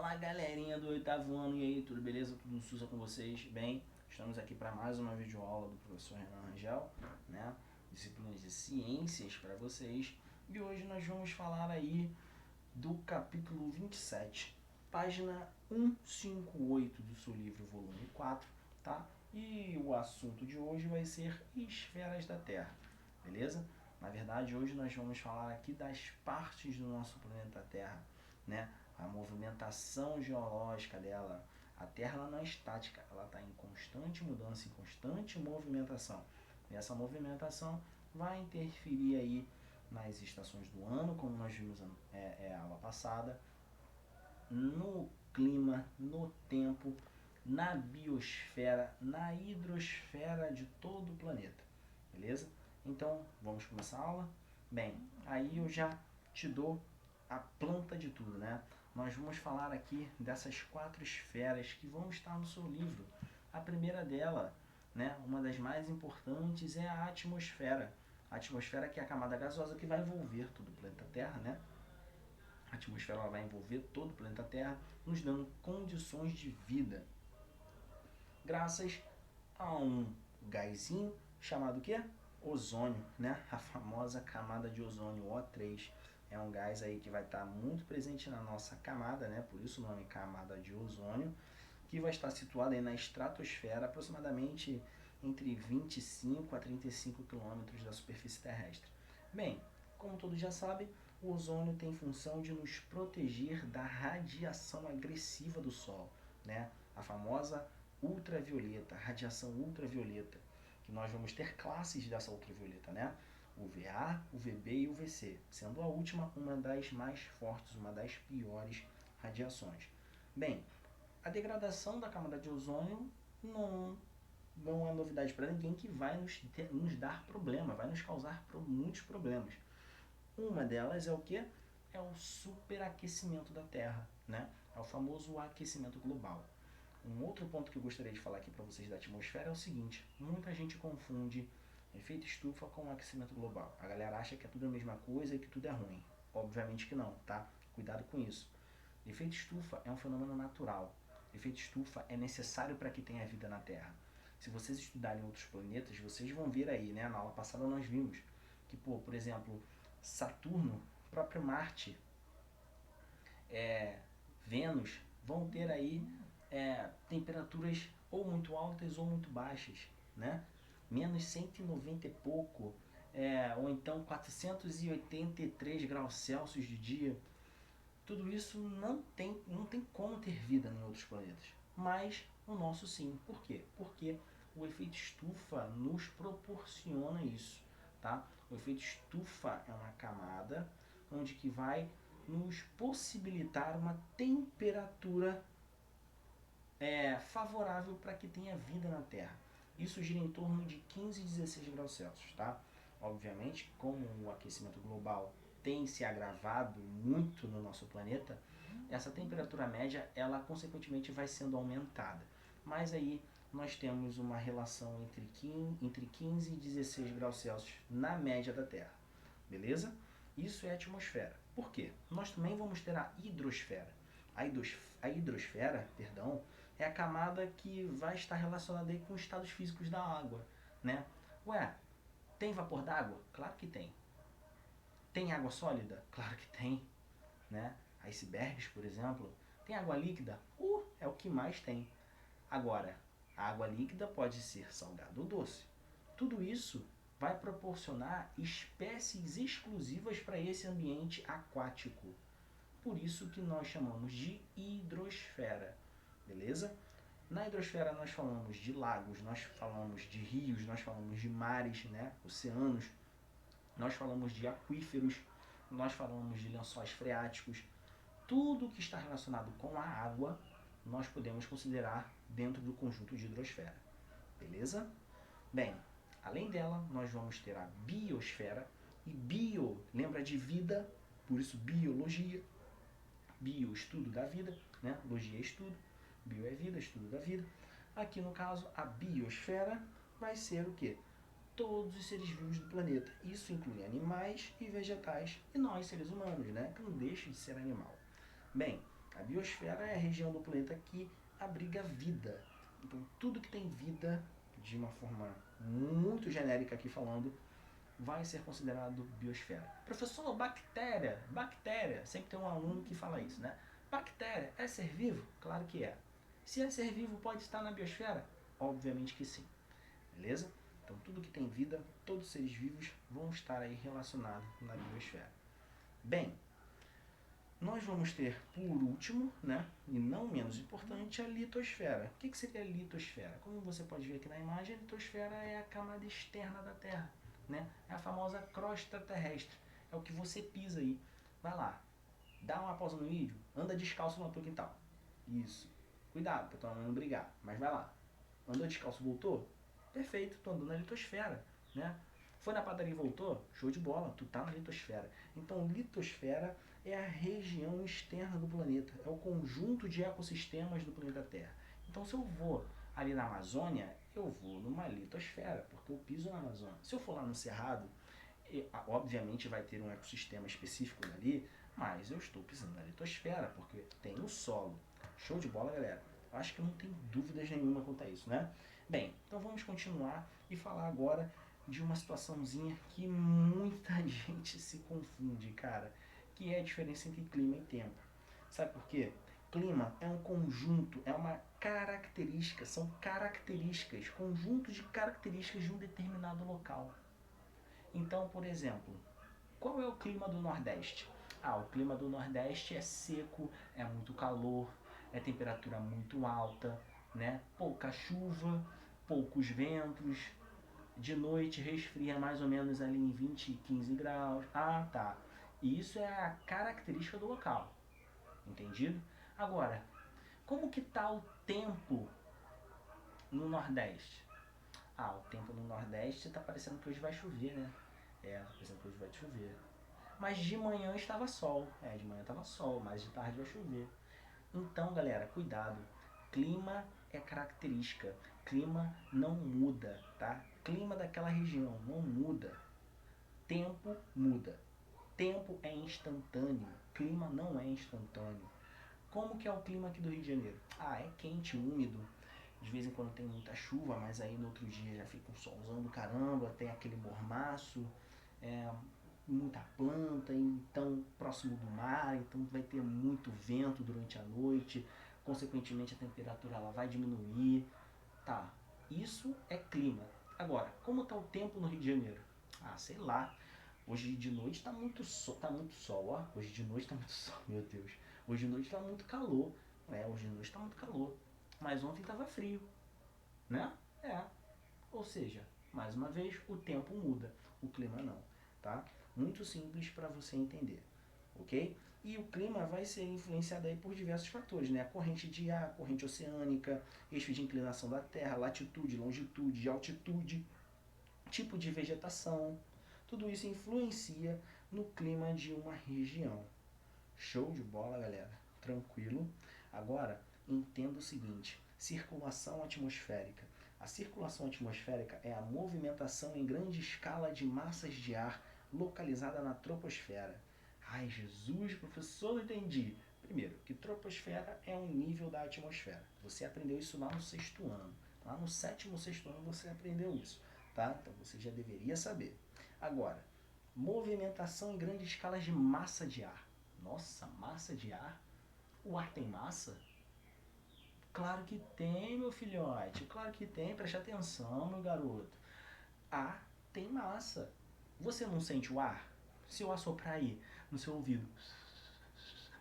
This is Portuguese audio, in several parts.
Fala galerinha do oitavo ano, e aí, tudo beleza? Tudo sussa com vocês? Bem, estamos aqui para mais uma videoaula do professor Renan Rangel, né? Disciplinas de ciências para vocês. E hoje nós vamos falar aí do capítulo 27, página 158 do seu livro volume 4, tá? E o assunto de hoje vai ser esferas da Terra, beleza? Na verdade, hoje nós vamos falar aqui das partes do nosso planeta Terra, né? A movimentação geológica dela. A Terra ela não é estática, ela está em constante mudança, em constante movimentação. E essa movimentação vai interferir aí nas estações do ano, como nós vimos a aula passada, no clima, no tempo, na biosfera, na hidrosfera de todo o planeta, beleza? Então, vamos começar a aula? Bem, aí eu já te dou a planta de tudo, né? Nós vamos falar aqui dessas 4 esferas que vão estar no seu livro. A primeira dela, né, uma das mais importantes, é a atmosfera. A atmosfera que é a camada gasosa que vai envolver todo o planeta Terra, né? A atmosfera ela vai envolver todo o planeta Terra, nos dando condições de vida. Graças a um gásinho chamado o quê? Ozônio, né? A famosa camada de ozônio, O3. É um gás aí que vai estar muito presente na nossa camada, né? Por isso o nome camada de ozônio, que vai estar situada aí na estratosfera, aproximadamente entre 25 a 35 quilômetros da superfície terrestre. Bem, como todos já sabem, o ozônio tem função de nos proteger da radiação agressiva do Sol, né? A famosa ultravioleta, radiação ultravioleta, que nós vamos ter classes dessa ultravioleta, né? O VA, o VB e o VC, sendo a última uma das mais fortes, uma das piores radiações. Bem, a degradação da camada de ozônio não é novidade para ninguém, que vai nos dar problema, vai nos causar muitos problemas. Uma delas é o que? É o superaquecimento da Terra, né? É o famoso aquecimento global. Um outro ponto que eu gostaria de falar aqui para vocês da atmosfera é o seguinte: muita gente confunde efeito estufa com aquecimento global. A galera acha que é tudo a mesma coisa e que tudo é ruim. Obviamente que não, tá? Cuidado com isso. Efeito estufa é um fenômeno natural. Efeito estufa é necessário para que tenha vida na Terra. Se vocês estudarem outros planetas, vocês vão ver aí, né? Na aula passada nós vimos que, por exemplo, Saturno, próprio Marte, Vênus, vão ter aí temperaturas ou muito altas ou muito baixas, né? Menos 190 e pouco, ou então 483 graus Celsius de dia. Tudo isso não tem como ter vida em outros planetas, mas o nosso sim. Por quê? Porque o efeito estufa nos proporciona isso, tá? O efeito estufa é uma camada onde que vai nos possibilitar uma temperatura favorável para que tenha vida na Terra. Isso gira em torno de 15 e 16 graus Celsius, tá? Obviamente, como o aquecimento global tem se agravado muito no nosso planeta, essa temperatura média, ela consequentemente vai sendo aumentada. Mas aí nós temos uma relação entre 15 e 16 graus Celsius na média da Terra, beleza? Isso é a atmosfera. Por quê? Nós também vamos ter a hidrosfera. A hidrosfera, perdão, é a camada que vai estar relacionada aí com os estados físicos da água, né? Ué, tem vapor d'água? Claro que tem. Tem água sólida? Claro que tem, né? Icebergs, por exemplo. Tem água líquida? É o que mais tem. Agora, a água líquida pode ser salgada ou doce. Tudo isso vai proporcionar espécies exclusivas para esse ambiente aquático. Por isso que nós chamamos de hidrosfera, beleza? Na hidrosfera nós falamos de lagos, nós falamos de rios, nós falamos de mares, né? Oceanos, nós falamos de aquíferos, nós falamos de lençóis freáticos. Tudo que está relacionado com a água, nós podemos considerar dentro do conjunto de hidrosfera, beleza? Bem, além dela, nós vamos ter a biosfera, e bio lembra de vida, por isso biologia, bio, estudo da vida, né? Logia é estudo, bio é vida, estudo da vida. Aqui no caso, a biosfera vai ser o quê? Todos os seres vivos do planeta. Isso inclui animais e vegetais, e nós, seres humanos, né? Que não deixa de ser animal. Bem, A biosfera é a região do planeta que abriga vida. Então, tudo que tem vida, de uma forma muito genérica aqui falando, vai ser considerado biosfera. Professor, bactéria, sempre tem um aluno que fala isso, né? Bactéria é ser vivo? Claro que é. Se é ser vivo, pode estar na biosfera? Obviamente que sim. Beleza? Então, tudo que tem vida, todos os seres vivos vão estar aí relacionados na biosfera. Bem, nós vamos ter, por último, né, e não menos importante, a litosfera. O que seria a litosfera? Como você pode ver aqui na imagem, a litosfera é a camada externa da Terra, né? É a famosa crosta terrestre. É o que você pisa aí. Vai lá, dá uma pausa no vídeo, anda descalço no teu quintal. Isso. Cuidado pra tua mãe não brigar, mas vai lá. Andou descalço, voltou? Perfeito, tu andou na litosfera, né? Foi na padaria e voltou? Show de bola, tu tá na litosfera. Então, litosfera é a região externa do planeta, é o conjunto de ecossistemas do planeta Terra. Então, se eu vou ali na Amazônia, eu vou numa litosfera, porque eu piso na Amazônia. Se eu for lá no Cerrado, obviamente vai ter um ecossistema específico dali, mas eu estou pisando na litosfera, porque tem o solo. Show de bola, galera? Acho que não tem dúvidas nenhuma quanto a isso, né? Bem, então vamos continuar e falar agora de uma situaçãozinha que muita gente se confunde, cara, que é a diferença entre clima e tempo. Sabe por quê? Clima é um conjunto, é uma característica, são características, conjunto de características de um determinado local. Então, por exemplo, qual é o clima do Nordeste? O clima do Nordeste é seco, é muito calor, é temperatura muito alta, né? Pouca chuva, poucos ventos, de noite resfria mais ou menos ali em 20, 15 graus. Tá. Isso é a característica do local, entendido? Agora, como que tá o tempo no Nordeste? O tempo no Nordeste tá parecendo que hoje vai chover, né? Tá parecendo que hoje vai chover. Mas de manhã estava sol. De manhã estava sol, mas de tarde vai chover. Então, galera, cuidado. Clima é característica. Clima não muda, tá? Clima daquela região não muda. Tempo muda. Tempo é instantâneo. Clima não é instantâneo. Como que é o clima aqui do Rio de Janeiro? É quente, úmido. De vez em quando tem muita chuva, mas aí no outro dia já fica um solzão do caramba, tem aquele mormaço, muita planta, então próximo do mar, então vai ter muito vento durante a noite, consequentemente a temperatura ela vai diminuir. Isso é clima. Agora, como está o tempo no Rio de Janeiro? Sei lá. Hoje de noite está muito sol, ó. Hoje de noite está muito sol, meu Deus. Hoje de noite está muito calor. Hoje de noite está muito calor. Mas ontem estava frio, né? Ou seja, mais uma vez, o tempo muda, o clima não, tá? Muito simples para você entender, ok? E o clima vai ser influenciado aí por diversos fatores, né? A corrente de ar, corrente oceânica, eixo de inclinação da Terra, latitude, longitude, altitude, tipo de vegetação. Tudo isso influencia no clima de uma região. Show de bola, galera? Tranquilo? Agora, entenda o seguinte, circulação atmosférica. A circulação atmosférica é a movimentação em grande escala de massas de ar localizada na troposfera. Jesus, professor, não entendi. Primeiro, que troposfera é um nível da atmosfera. Você aprendeu isso lá no 6º ano. Lá no 7º, 6º ano você aprendeu isso, tá? Então você já deveria saber. Agora, movimentação em grande escala de massa de ar. Nossa, massa de ar? O ar tem massa? Claro que tem, meu filhote. Claro que tem. Preste atenção, meu garoto. Ar tem massa. Você não sente o ar? Se eu assoprar aí no seu ouvido,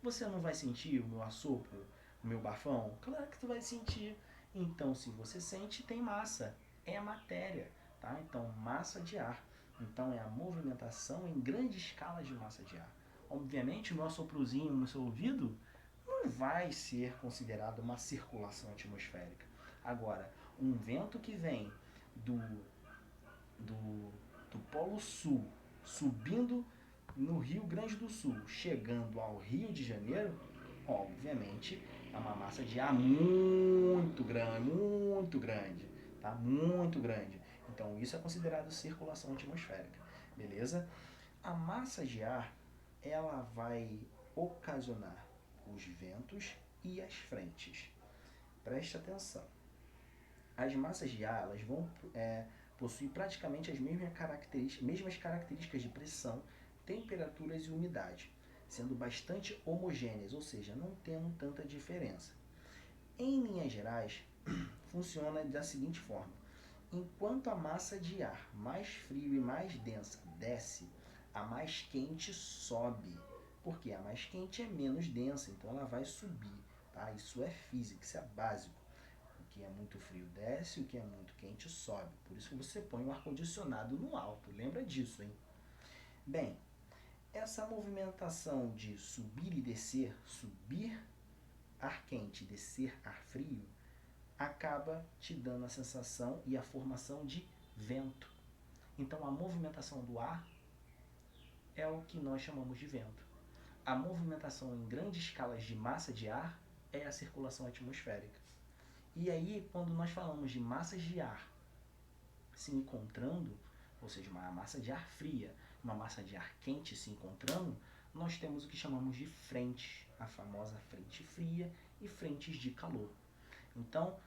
você não vai sentir o meu assopro, o meu bafão? Claro que tu vai sentir. Então, se você sente, tem massa. É matéria, tá? Então, massa de ar. Então, é a movimentação em grande escala de massa de ar. Obviamente, o meu assoprozinho no seu ouvido não vai ser considerado uma circulação atmosférica. Agora, um vento que vem do Polo Sul, subindo no Rio Grande do Sul, chegando ao Rio de Janeiro, obviamente é uma massa de ar muito grande, tá? Muito grande. Então isso é considerado circulação atmosférica, beleza? A massa de ar, ela vai ocasionar os ventos e as frentes. Preste atenção. As massas de ar elas vão possuir praticamente as mesmas características de pressão, temperaturas e umidade, sendo bastante homogêneas, ou seja, não tendo tanta diferença. Em linhas gerais, funciona da seguinte forma: enquanto a massa de ar mais frio e mais densa desce, a mais quente sobe, porque a mais quente é menos densa, então ela vai subir, tá? Isso é física, isso é básico. O que é muito frio desce, o que é muito quente sobe. Por isso que você põe um ar-condicionado no alto, lembra disso, hein? Bem, essa movimentação de subir e descer, subir ar quente, descer ar frio, acaba te dando a sensação e a formação de vento. Então a movimentação do ar é o que nós chamamos de vento. A movimentação em grandes escalas de massa de ar é a circulação atmosférica. E aí, quando nós falamos de massas de ar se encontrando, ou seja, uma massa de ar fria, uma massa de ar quente se encontrando, nós temos o que chamamos de frentes, a famosa frente fria e frentes de calor. Então,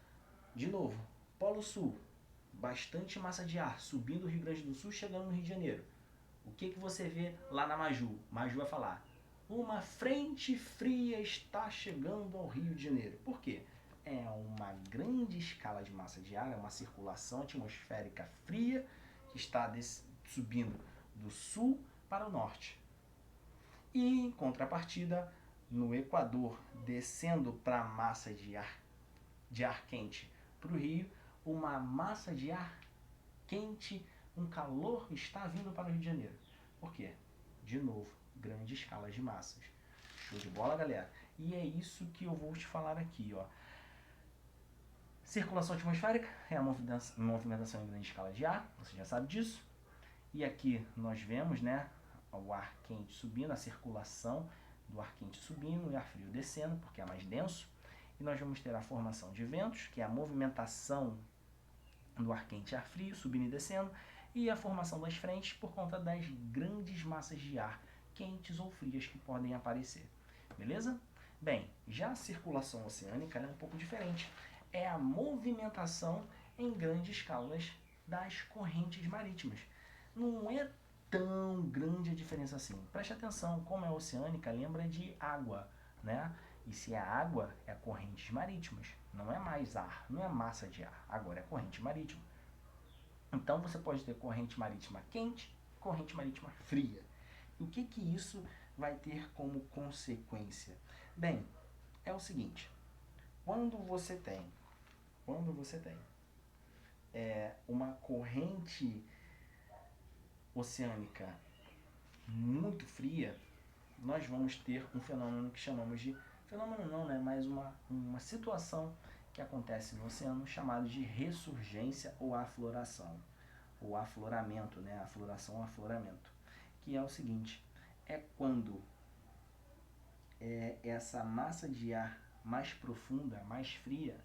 de novo, Polo Sul, bastante massa de ar subindo o Rio Grande do Sul, chegando no Rio de Janeiro. O que você vê lá na Maju? Maju vai falar: uma frente fria está chegando ao Rio de Janeiro. Por quê? É uma grande escala de massa de ar, é uma circulação atmosférica fria que está subindo do sul para o norte. E, em contrapartida, no Equador, descendo para a massa de ar quente para o Rio, uma massa de ar quente, um calor está vindo para o Rio de Janeiro. Por quê? De novo, grande escala de massas. Show de bola, galera? E é isso que eu vou te falar aqui, ó. Circulação atmosférica é a movimentação em grande escala de ar, você já sabe disso. E aqui nós vemos, né, o ar quente subindo, a circulação do ar quente subindo e ar frio descendo, porque é mais denso. E nós vamos ter a formação de ventos, que é a movimentação do ar quente e ar frio subindo e descendo, e a formação das frentes por conta das grandes massas de ar quentes ou frias que podem aparecer. Beleza? Bem, já a circulação oceânica é um pouco diferente. É a movimentação em grandes escalas das correntes marítimas. Não é tão grande a diferença assim. Preste atenção, como é oceânica, lembra de água, né? E se é água, é correntes marítimas. Não é mais ar, não é massa de ar. Agora é corrente marítima. Então você pode ter corrente marítima quente, corrente marítima fria. E o que isso vai ter como consequência? Bem, é o seguinte: quando você tem uma corrente oceânica muito fria, nós vamos ter um fenômeno que chamamos de fenômeno não, né, mas uma situação que acontece no oceano chamado de ressurgência ou afloração, ou afloramento, né, afloração ou afloramento, que é o seguinte: é quando essa massa de ar mais profunda, mais fria,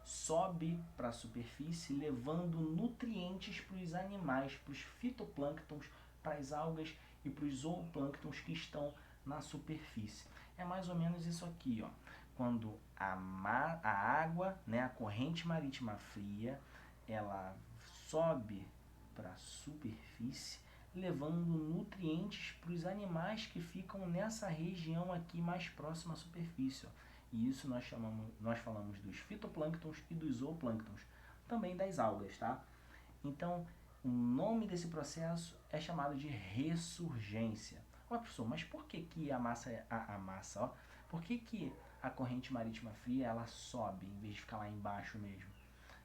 sobe para a superfície, levando nutrientes para os animais, para os fitoplânctons, para as algas e para os zooplânctons que estão na superfície. É mais ou menos isso aqui, ó. Quando a água, né, a corrente marítima fria, ela sobe para a superfície, levando nutrientes para os animais que ficam nessa região aqui mais próxima à superfície, ó. E isso nós falamos dos fitoplânctons e dos zooplânctons, também das algas, tá? Então, o nome desse processo é chamado de ressurgência. Ué, professor, mas por que a massa, ó? Por que a corrente marítima fria ela sobe em vez de ficar lá embaixo mesmo?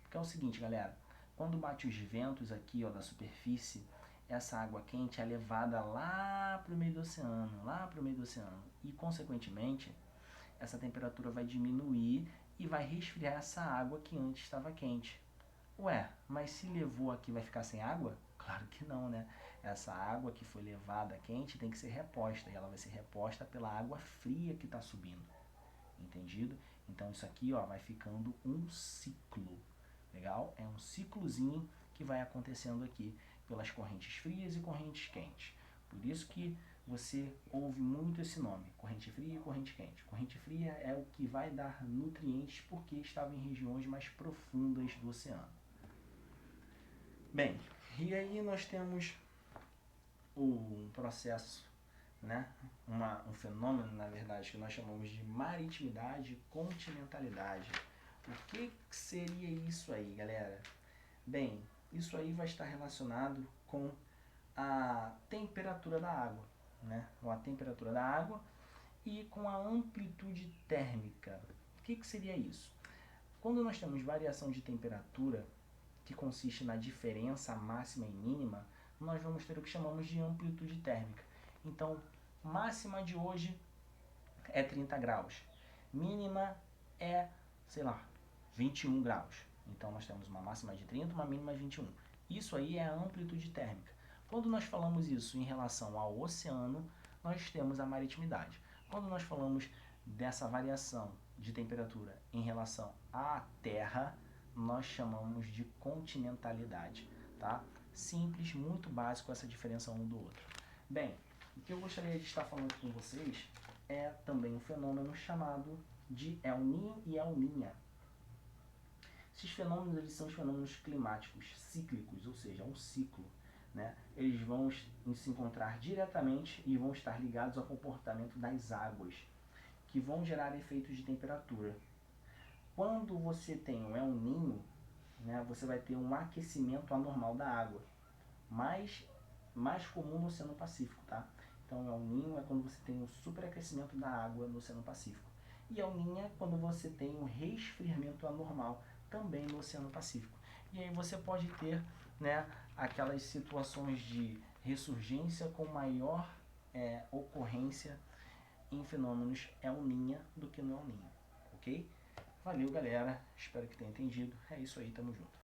Porque é o seguinte, galera, quando bate os ventos aqui, ó, da superfície, essa água quente é levada lá para o meio do oceano, e consequentemente essa temperatura vai diminuir e vai resfriar essa água que antes estava quente. Ué, mas se levou aqui vai ficar sem água? Claro que não, né? Essa água que foi levada quente tem que ser reposta, e ela vai ser reposta pela água fria que está subindo. Entendido? Então isso aqui, ó, vai ficando um ciclo. Legal? É um ciclozinho que vai acontecendo aqui pelas correntes frias e correntes quentes. Por isso que você ouve muito esse nome, corrente fria e corrente quente. Corrente fria é o que vai dar nutrientes porque estava em regiões mais profundas do oceano. Bem, e aí nós temos um processo, né? Um fenômeno, na verdade, que nós chamamos de maritimidade e continentalidade. O que seria isso aí, galera? Bem, isso aí vai estar relacionado com a temperatura da água, né? Com a temperatura da água e com a amplitude térmica. O que seria isso? Quando nós temos variação de temperatura, que consiste na diferença máxima e mínima, nós vamos ter o que chamamos de amplitude térmica. Então, máxima de hoje é 30 graus, mínima é, sei lá, 21 graus. Então, nós temos uma máxima de 30, uma mínima de 21. Isso aí é a amplitude térmica. Quando nós falamos isso em relação ao oceano, nós temos a maritimidade. Quando nós falamos dessa variação de temperatura em relação à Terra, nós chamamos de continentalidade, tá? Simples, muito básico essa diferença um do outro. Bem, o que eu gostaria de estar falando com vocês é também um fenômeno chamado de El Niño e El Niña. Esses fenômenos, eles são os fenômenos climáticos cíclicos, ou seja, um ciclo, né? Eles vão se encontrar diretamente e vão estar ligados ao comportamento das águas, que vão gerar efeitos de temperatura. Quando você tem um El Niño, né, você vai ter um aquecimento anormal da água, mais comum no Oceano Pacífico, tá? Então, El Niño é quando você tem um superaquecimento da água no Oceano Pacífico. E El Niña é quando você tem um resfriamento anormal também no Oceano Pacífico. E aí você pode ter, né, aquelas situações de ressurgência com maior ocorrência em fenômenos El Niña do que no El Niño, ok? Valeu, galera. Espero que tenha entendido. É isso aí, tamo junto.